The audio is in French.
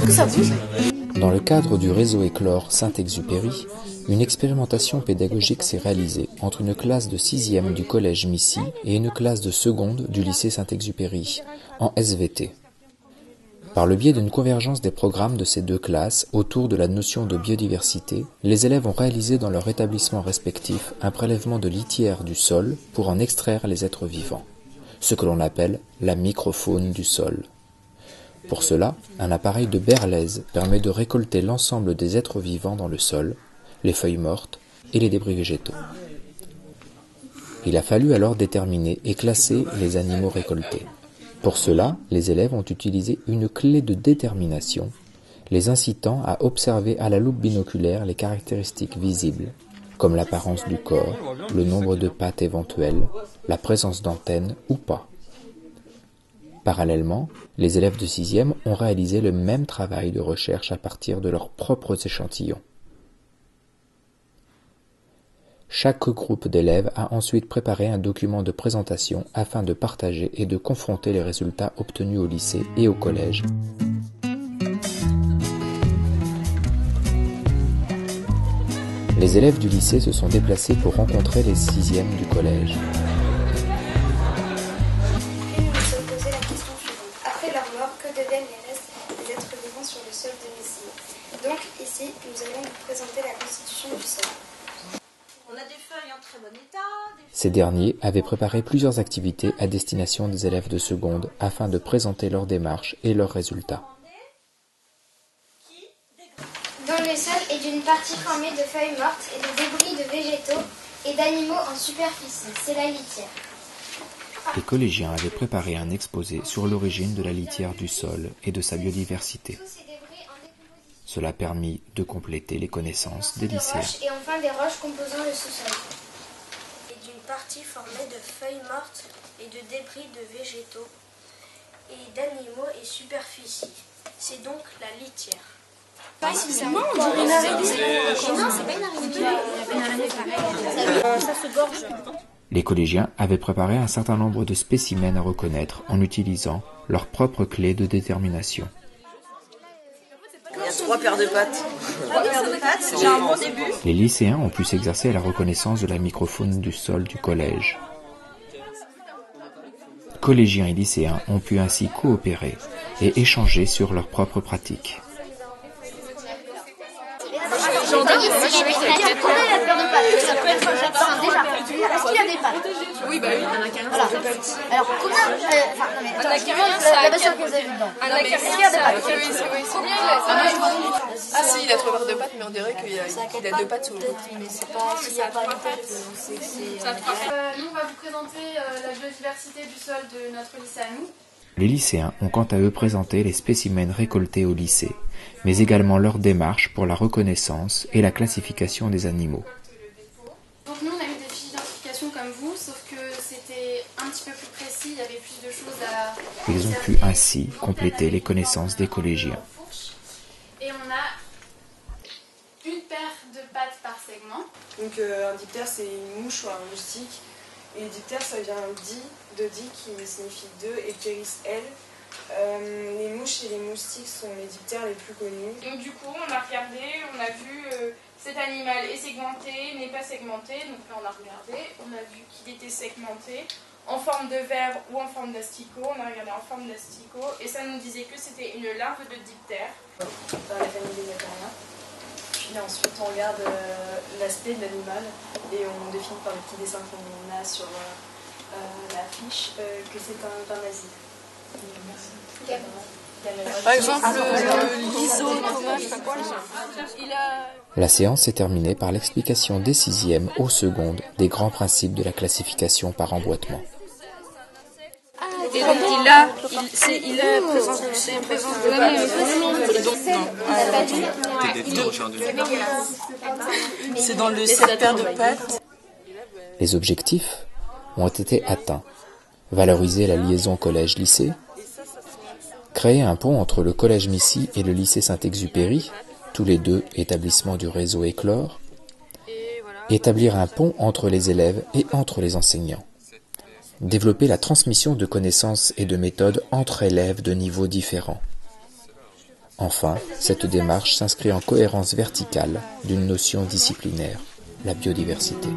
que ça bouge. Dans le cadre du réseau Éclore Saint-Exupéry, une expérimentation pédagogique s'est réalisée entre une classe de 6e du collège Missy et une classe de seconde du lycée Saint-Exupéry, en SVT. Par le biais d'une convergence des programmes de ces deux classes autour de la notion de biodiversité, les élèves ont réalisé dans leur établissement respectif un prélèvement de litière du sol pour en extraire les êtres vivants, ce que l'on appelle la microfaune du sol. Pour cela, un appareil de Berlez permet de récolter l'ensemble des êtres vivants dans le sol, les feuilles mortes et les débris végétaux. Il a fallu alors déterminer et classer les animaux récoltés. Pour cela, les élèves ont utilisé une clé de détermination, les incitant à observer à la loupe binoculaire les caractéristiques visibles, comme l'apparence du corps, le nombre de pattes éventuelles, la présence d'antennes ou pas. Parallèlement, les élèves de 6e ont réalisé le même travail de recherche à partir de leurs propres échantillons. Chaque groupe d'élèves a ensuite préparé un document de présentation afin de partager et de confronter les résultats obtenus au lycée et au collège. Les élèves du lycée se sont déplacés pour rencontrer les 6e du collège. Donc ici, nous allons vous présenter la constitution du sol. On a des feuilles en très bon état. Ces derniers avaient préparé plusieurs activités à destination des élèves de seconde afin de présenter leur démarche et leurs résultats. Dont le sol est d'une partie formée de feuilles mortes et de débris de végétaux et d'animaux en superficie. C'est la litière. Les collégiens avaient préparé un exposé sur l'origine de la litière du sol et de sa biodiversité. Cela permit de compléter les connaissances des lycéens. Et enfin des roches composant le sous-sol. Et d'une partie formée de feuilles mortes et de débris de végétaux et d'animaux et superficie. C'est donc la litière. Non, c'est pas une araignée. Ça se gorge. Les collégiens avaient préparé un certain nombre de spécimens à reconnaître en utilisant leur propre clé de détermination. Il y a 3 paires de pattes. 3 paires de pattes, c'est déjà un bon début. Les lycéens ont pu s'exercer à la reconnaissance de la microfaune du sol du collège. Collégiens et lycéens ont pu ainsi coopérer et échanger sur leurs propres pratiques. Est-ce qu'il y a des pattes? Oui, bah oui, il y en a qu'un. Voilà. Alors, combien la bestiole que vous avez vu dedans. Est-ce qu'il y a des pattes? Oui, c'est bien. Ah si, il a 3 paires de pattes, mais on dirait qu'il a 2 pattes sous le dos. Mais c'est pas s'il n'y a pas de pattes, on sait que c'est... Nous, on va vous présenter la biodiversité du sol de notre lycée à nous. Les lycéens ont quant à eux présenté les spécimens récoltés au lycée, mais également leur démarche pour la reconnaissance et la classification des animaux. Donc nous, on a eu des fiches d'identification comme vous, sauf que c'était un petit peu plus précis, il y avait plus de choses à... Ils ont pu ainsi compléter les connaissances des collégiens. Et on a une paire de pattes par segment. Donc un diptère, c'est une mouche ou un moustique. Et diptère, ça vient de di qui signifie deux, et pteris L. Les mouches et les moustiques sont les diptères les plus connus. Donc du coup, on a regardé, on a vu cet animal est segmenté, n'est pas segmenté. Donc là, on a regardé, on a vu qu'il était segmenté en forme de verre ou en forme d'asticot. On a regardé en forme d'asticot et ça nous disait que c'était une larve de diptère. Dans la famille des acariens. Puis ensuite, on regarde l'aspect de l'animal et on définit par le petit dessin qu'on a sur la fiche que c'est un parasite. Merci. Par exemple, le lysotoma, je sais pas quoi, La séance s'est terminée par l'explication des 6e aux secondes des grands principes de la classification par emboîtement. Et donc il a présence de C'est dans le 7 paires de pattes. Les objectifs ont été atteints. Valoriser la liaison collège-lycée, créer un pont entre le collège Missy et le lycée Saint-Exupéry, tous les deux établissements du réseau Éclore, établir un pont entre les élèves et entre les enseignants, développer la transmission de connaissances et de méthodes entre élèves de niveaux différents, Enfin, cette démarche s'inscrit en cohérence verticale d'une notion disciplinaire, la biodiversité.